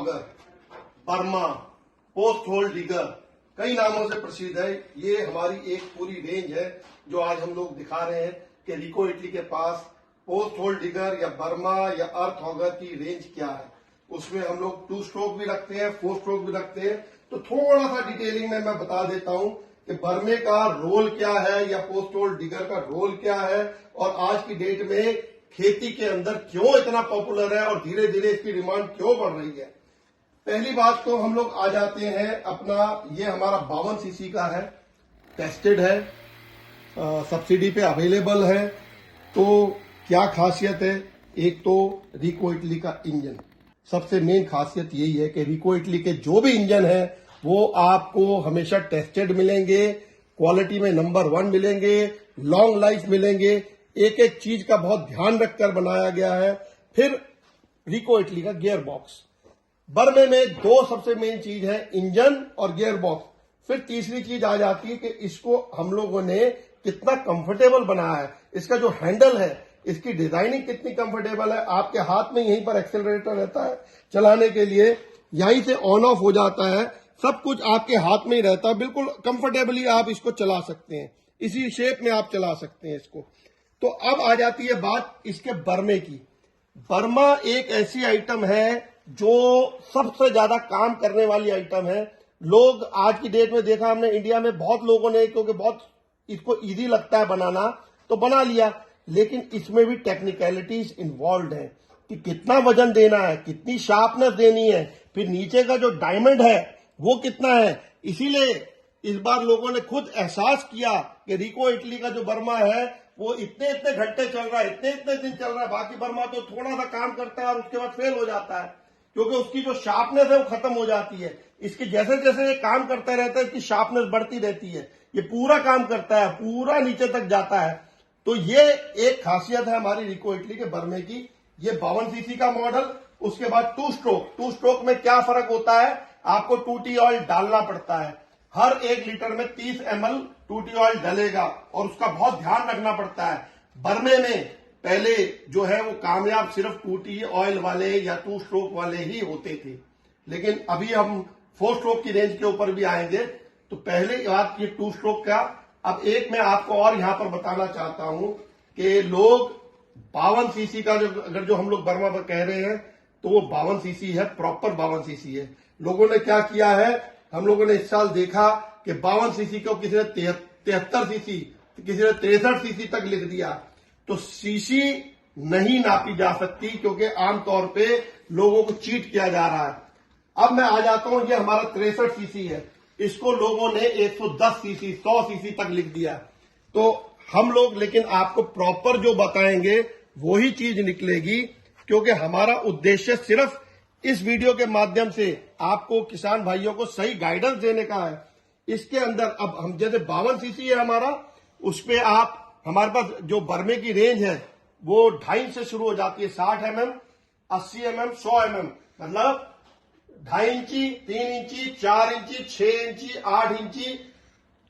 Auger, बर्मा, post hole digger, कई नामों से प्रसिद्ध है। ये हमारी एक पूरी रेंज है जो आज हम लोग दिखा रहे हैं कि रिको इटली के पास पोस्ट होल डिगर या बर्मा या अर्थ ऑगर की रेंज क्या है। उसमें हम लोग 2 स्ट्रोक भी रखते हैं, 4 स्ट्रोक भी रखते हैं। तो थोड़ा सा डिटेलिंग में मैं बता देता हूं कि बर्मे का रोल क्या है या पोस्ट होल डिगर का रोल क्या है और आज की डेट में खेती के अंदर क्यों इतना पॉपुलर है और धीरे धीरे इसकी डिमांड क्यों बढ़ रही है। पहली बात तो हम लोग आ जाते हैं अपना, ये हमारा 52 सीसी का है, टेस्टेड है, सब्सिडी पे अवेलेबल है। तो क्या खासियत है, एक तो रिको इटली का इंजन, सबसे मेन खासियत यही है कि रिको इटली के जो भी इंजन है वो आपको हमेशा टेस्टेड मिलेंगे, क्वालिटी में नंबर 1 मिलेंगे, लॉन्ग लाइफ मिलेंगे, एक एक चीज का बहुत ध्यान रखकर बनाया गया है। फिर रिको इटली का गियर बॉक्स, बर्मे में 2 सबसे मेन चीज है, इंजन और गियर बॉक्स। फिर तीसरी चीज आ जाती है कि इसको हम लोगों ने कितना कंफर्टेबल बनाया है, इसका जो हैंडल है इसकी डिजाइनिंग कितनी कंफर्टेबल है। आपके हाथ में यहीं पर एक्सेलरेटर रहता है चलाने के लिए, यहीं से ऑन ऑफ हो जाता है, सब कुछ आपके हाथ में ही रहता है, बिल्कुल कंफर्टेबली आप इसको चला सकते हैं, इसी शेप में आप चला सकते हैं इसको। तो अब आ जाती है बात इसके बर्मे की। बर्मा एक ऐसी आइटम है जो सबसे ज्यादा काम करने वाली आइटम है। लोग आज की डेट में देखा हमने इंडिया में बहुत लोगों ने, क्योंकि बहुत इसको इजी लगता है बनाना तो बना लिया, लेकिन इसमें भी टेक्निकलिटीज इन्वॉल्व है कि कितना वजन देना है, कितनी शार्पनेस देनी है, फिर नीचे का जो डायमंड है वो कितना है। इसीलिए इस बार लोगों ने खुद एहसास किया कि रिको इटली का जो बर्मा है वो इतने इतने घंटे चल रहा है, इतने इतने दिन चल रहा है। बाकी बर्मा तो थोड़ा सा काम करता है और उसके बाद फेल हो जाता है, क्योंकि उसकी जो शार्पनेस है वो खत्म हो जाती है। इसकी जैसे जैसे ये काम करता रहता है इसकी शार्पनेस बढ़ती रहती है, ये पूरा काम करता है, पूरा नीचे तक जाता है। तो ये एक खासियत है हमारी रिको इटली के बर्मे की। ये 52 सीसी का मॉडल। उसके बाद 2 स्ट्रोक, 2 स्ट्रोक में क्या फर्क होता है, आपको 2T ऑयल डालना पड़ता है। हर 1 लीटर में 30 ml 2T ऑयल डलेगा और उसका बहुत ध्यान रखना पड़ता है। बर्मे में पहले जो है वो कामयाब सिर्फ 2T ऑयल वाले या 2 स्ट्रोक वाले ही होते थे, लेकिन अभी हम 4 स्ट्रोक की रेंज के ऊपर भी आएंगे। तो पहले बात ये 2 स्ट्रोक का। अब एक मैं आपको और यहां पर बताना चाहता हूं कि लोग 52 सीसी का जो हम लोग बर्मा पर कह रहे हैं तो वो 52 सीसी है, प्रॉपर 52 सीसी है। लोगों ने क्या किया है, हम लोगों ने इस साल देखा कि 52 सीसी को किसी ने 73 सीसी, किसी ने 63 सीसी तक लिख दिया। तो सीसी नहीं नापी जा सकती, क्योंकि आमतौर पे लोगों को चीट किया जा रहा है। अब मैं आ जाता हूं, ये हमारा 63 सीसी है, इसको लोगों ने 110 सीसी 100 सीसी तक लिख दिया। तो हम लोग लेकिन आपको प्रॉपर जो बताएंगे वही चीज निकलेगी, क्योंकि हमारा उद्देश्य सिर्फ इस वीडियो के माध्यम से आपको किसान भाइयों को सही गाइडेंस देने का है। इसके अंदर अब हम जैसे 52 सीसी है हमारा, उस पे आप हमारे पास जो बर्मे की रेंज है वो 2.5 से शुरू हो जाती है, 60 mm, 80 mm, 100 mm, मतलब 2.5 इंची, 3 इंची, 4 इंची, 6 इंची, 8 इंची,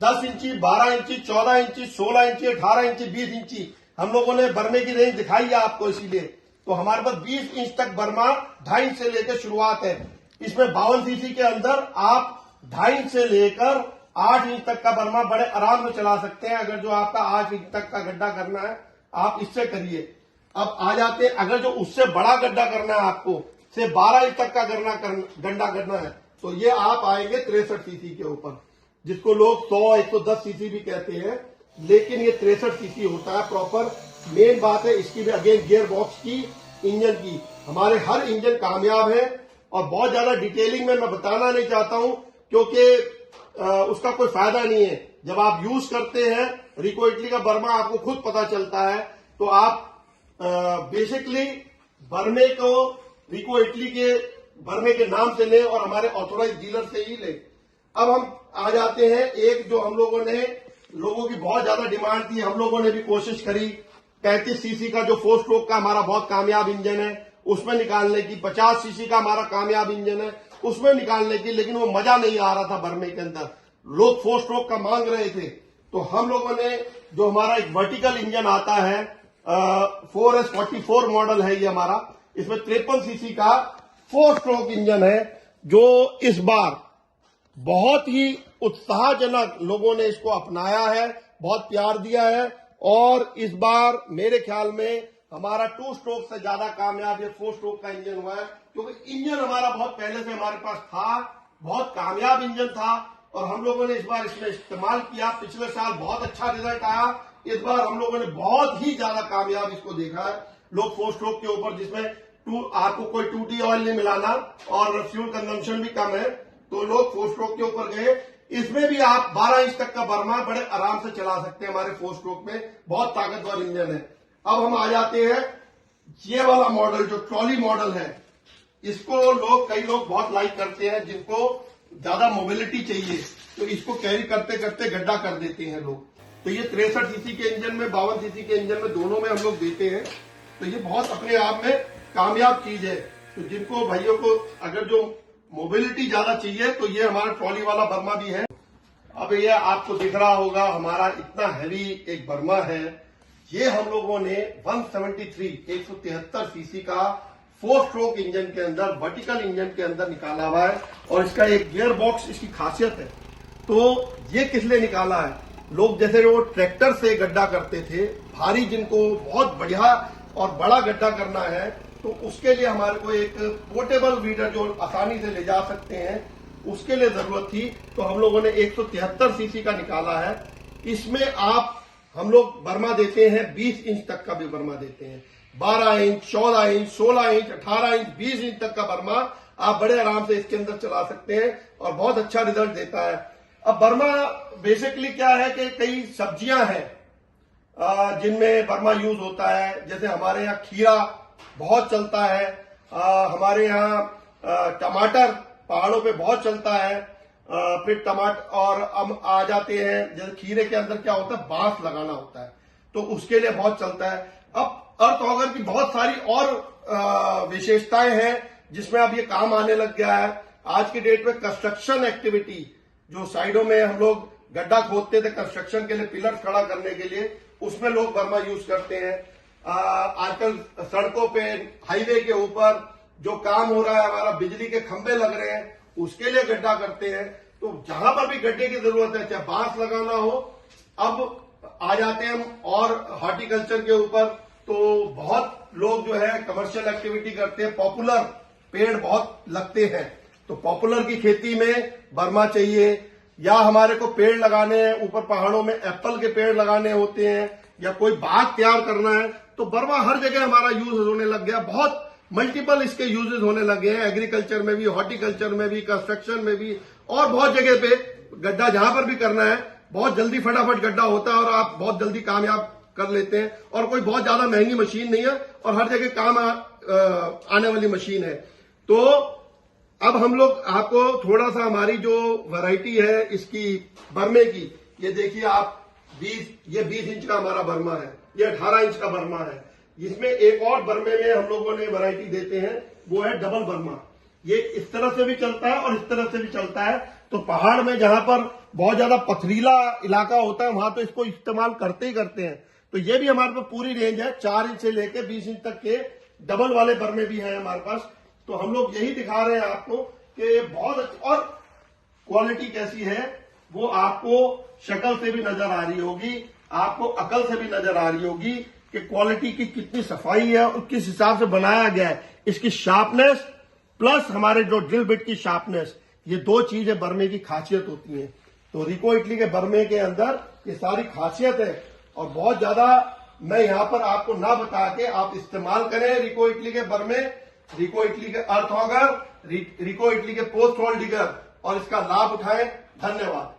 10 इंची, 12 इंची, 14 इंची, 16 इंची, 18 इंची, 20 इंची हम लोगों ने बर्मे की रेंज दिखाई है आपको। इसीलिए तो हमारे पास 20 इंच तक बर्मा 2.5 से लेकर शुरुआत है। इसमें 52 सीसी के अंदर आप 2.5 से लेकर 8 इंच तक का बर्मा बड़े आराम से चला सकते हैं। अगर जो आपका 8 इंच तक का गड्ढा करना है आप इससे करिए। अब आ जाते हैं, अगर जो उससे बड़ा गड्ढा करना है आपको, से 12 इंच तक का गड्ढा करना है, तो ये आप आएंगे 63 सीसी के ऊपर, जिसको लोग 100 110 सीसी भी कहते हैं, लेकिन ये 63 सीसी होता है प्रॉपर। मेन बात है इसकी भी अगेन गियर बॉक्स की, इंजन की। हमारे हर इंजन कामयाब है और बहुत ज्यादा डिटेलिंग में मैं बताना नहीं चाहता हूं, क्योंकि उसका कोई फायदा नहीं है। जब आप यूज करते हैं रिको इटली का बर्मा आपको खुद पता चलता है। तो आप बेसिकली बर्मे को रिको इटली के बर्मे के नाम से लें और हमारे ऑथोराइज डीलर से ही लें। अब हम आ जाते हैं, एक जो हम लोगों ने, लोगों की बहुत ज्यादा डिमांड थी, हम लोगों ने भी कोशिश करी 35 सीसी का जो 4 स्ट्रोक का हमारा बहुत कामयाब इंजन है उसमें निकालने की, 50 सीसी का हमारा कामयाब इंजन है उसमें निकालने की, लेकिन वो मजा नहीं आ रहा था बर्मे के अंदर। लोग 4 स्ट्रोक का मांग रहे थे। तो हम लोगों ने जो हमारा एक वर्टिकल इंजन आता है 4S44 मॉडल है ये हमारा, इसमें 53 सीसी का 4 स्ट्रोक इंजन है, जो इस बार बहुत ही उत्साहजनक लोगों ने इसको अपनाया है, बहुत प्यार दिया है। और इस बार मेरे ख्याल में हमारा 2 स्ट्रोक से ज्यादा कामयाब ये 4 स्ट्रोक का इंजन हुआ है, क्योंकि इंजन हमारा बहुत पहले से हमारे पास था, बहुत कामयाब इंजन था और हम लोगों ने इस बार इसमें इस्तेमाल किया। पिछले साल बहुत अच्छा रिजल्ट आया, इस बार हम लोगों ने बहुत ही ज्यादा कामयाब इसको देखा है। लोग 4 स्ट्रोक के ऊपर, जिसमें आपको कोई 2D ऑयल नहीं मिलाना और फ्यूल कंजम्पशन भी कम है, तो लोग 4 स्ट्रोक के ऊपर गए। इसमें भी आप 12 इंच तक का बर्मा बड़े आराम से चला सकते हैं हमारे 4 स्ट्रोक में, बहुत ताकतवर इंजन है। अब हम आ जाते हैं ये वाला मॉडल जो ट्रॉली मॉडल है, इसको कई लोग बहुत लाइक करते हैं, जिनको ज्यादा मोबिलिटी चाहिए तो इसको कैरी करते करते गड्ढा कर देते हैं लोग। तो ये 63 सीसी के इंजन में, 52 सीसी के इंजन में, दोनों में हम लोग देते हैं। तो ये बहुत अपने आप में कामयाब चीज है। तो जिनको भाइयों को अगर जो मोबिलिटी ज्यादा चाहिए तो ये हमारा ट्रॉली वाला बर्मा भी है। अब ये आपको दिख रहा होगा हमारा इतना हैवी एक बर्मा है, ये हम लोगों ने 173 सीसी का 4 स्ट्रोक इंजन के अंदर, वर्टिकल इंजन के अंदर निकाला हुआ है। और इसका एक गियर बॉक्स इसकी खासियत है। तो ये किस लिए निकाला है, लोग जैसे वो ट्रैक्टर से गड्ढा करते थे, भारी जिनको बहुत बढ़िया और बड़ा गड्ढा करना है, तो उसके लिए हमारे को एक पोर्टेबल वीडर जो आसानी से ले जा सकते हैं, उसके लिए जरूरत थी। तो हम लोगों ने 173 सीसी का निकाला है। इसमें हम लोग बर्मा देते हैं, 20 इंच तक का भी बर्मा देते हैं, 12 inch, 14 inch, 16 inch, 18 inch, 20 inch तक का बर्मा आप बड़े आराम से इसके अंदर चला सकते हैं और बहुत अच्छा रिजल्ट देता है। अब बर्मा बेसिकली क्या है कि कई सब्जियां हैं जिनमें बर्मा यूज होता है। जैसे हमारे यहाँ खीरा बहुत चलता है, हमारे यहाँ टमाटर पहाड़ों पे बहुत चलता है, फिर टमाटर, और हम आ जाते हैं जैसे खीरे के अंदर क्या होता है, बांस लगाना होता है, तो उसके लिए बहुत चलता है। अब अर्थ ऑगर की बहुत सारी और विशेषताएं हैं जिसमें अब ये काम आने लग गया है। आज की डेट में कंस्ट्रक्शन एक्टिविटी, जो साइडों में हम लोग गड्ढा खोदते थे कंस्ट्रक्शन के लिए, पिलर्स खड़ा करने के लिए, उसमें लोग बर्मा यूज करते हैं। आजकल सड़कों पे, हाईवे के ऊपर जो काम हो रहा है, हमारा बिजली के खंभे लग रहे हैं, उसके लिए गड्ढा करते हैं। तो जहां पर भी गड्ढे की जरूरत है, चाहे बांस लगाना हो, अब आ जाते हैं हम और हॉर्टिकल्चर के ऊपर। तो बहुत लोग जो है कमर्शियल एक्टिविटी करते हैं, पॉपुलर पेड़ बहुत लगते हैं, तो पॉपुलर की खेती में बर्मा चाहिए। या हमारे को पेड़ लगाने हैं, ऊपर पहाड़ों में एप्पल के पेड़ लगाने होते हैं, या कोई बाग तैयार करना है, तो बर्मा हर जगह हमारा यूज होने लग गया। बहुत मल्टीपल इसके यूजेस होने लगे हैं, एग्रीकल्चर में भी, हॉर्टिकल्चर में भी, कंस्ट्रक्शन में भी, और बहुत जगह पे गड्ढा जहां पर भी करना है, बहुत जल्दी फटाफट गड्ढा होता है और आप बहुत जल्दी कामयाब कर लेते हैं। और कोई बहुत ज्यादा महंगी मशीन नहीं है और हर जगह काम आने वाली मशीन है। तो अब हम लोग आपको थोड़ा सा हमारी जो वैरायटी है इसकी बर्मे की, ये देखिए आप, 20 इंच का हमारा बर्मा है, ये 18 इंच का बर्मा है। इसमें एक और बर्मे में हम लोगों ने वैरायटी देते हैं, वो है डबल बर्मा। ये इस तरह से भी चलता है और इस तरह से भी चलता है। तो पहाड़ में जहां पर बहुत ज्यादा पथरीला इलाका होता है, वहां तो इसको इस्तेमाल करते ही करते हैं। तो ये भी हमारे पास पूरी रेंज है, 4 इंच से लेकर 20 इंच तक के डबल वाले बर्मे भी हैं हमारे पास। तो हम लोग यही दिखा रहे हैं आपको कि बहुत अच्छी, और क्वालिटी कैसी है वो आपको शक्ल से भी नजर आ रही होगी, आपको अकल से भी नजर आ रही होगी कि क्वालिटी की कितनी सफाई है और किस हिसाब से बनाया गया है। इसकी शार्पनेस प्लस हमारे जो ड्रिल बिट की शार्पनेस, ये 2 चीजें बर्मे की खासियत होती हैं। तो रिको इटली के बर्मे के अंदर ये सारी खासियत है और बहुत ज्यादा मैं यहां पर आपको ना बता के आप इस्तेमाल करें रिको इटली के बर्मे, रिको इटली के अर्थ ऑगर, रिको इटली के पोस्ट होल डिगर, और इसका लाभ उठाएं। धन्यवाद।